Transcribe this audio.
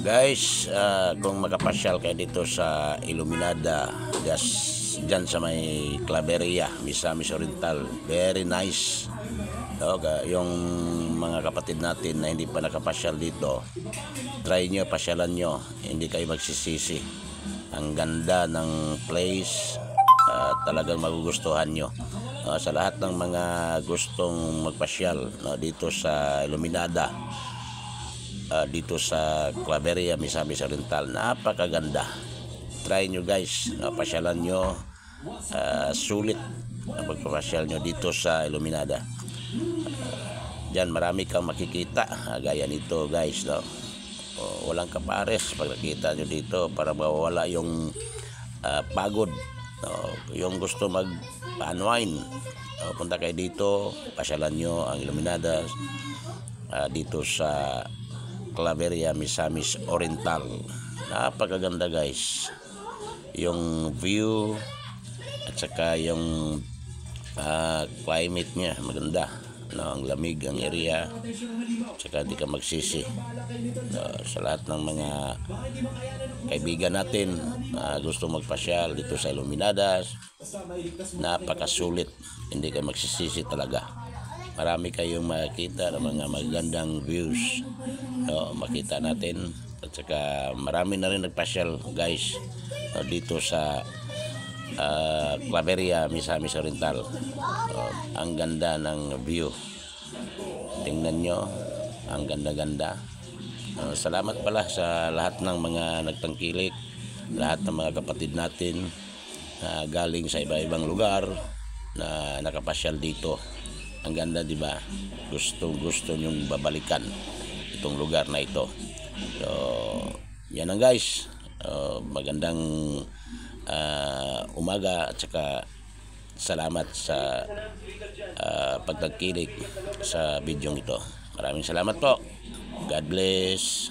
Guys, kung makapasyal kayo dito sa Iluminada, dyan sa may Claveria, Misamis Oriental, very nice. Yung mga kapatid natin na hindi pa nakapasyal dito, try nyo, pasyalan nyo, hindi kayo magsisisi. Ang ganda ng place, talagang magugustuhan nyo. Sa lahat ng mga gustong magpasyal dito sa Iluminada, dito sa Claveria, Misamis Oriental, napakaganda. Try nyo guys, pasyalan nyo, sulit ang pagpapasyal nyo dito sa Iluminada. Diyan marami kang makikita, gaya nito guys, walang kapares pag nakita nyo dito, para mawala yung pagod. Yung gusto mag-unwind, punta kayo dito, pasyalan nyo ang Iluminada dito sa Claveria, Misamis Oriental. Napakaganda guys, yung view at saka yung climate nya maganda, ang lamig ang area, at saka di ka magsisi. Sa lahat ng mga kaibigan natin gusto magpasyal dito sa Iluminada, napakasulit, hindi ka magsisisi talaga. Marami kayong makita ng mga magandang views, makita natin. At saka marami na rin nagpasyal guys dito sa Claveria, Misamis Oriental. Ang ganda ng view, tingnan nyo, ang ganda-ganda. Salamat pala sa lahat ng mga nagtangkilik, lahat ng mga kapatid natin galing sa iba-ibang lugar na nakapasyal dito. Ang ganda, di ba? Gusto nyong babalikan itong lugar na ito. So, yan ang guys. Magandang umaga, at saka salamat sa pagtangkilik sa bidyong ito. Maraming salamat po. God bless.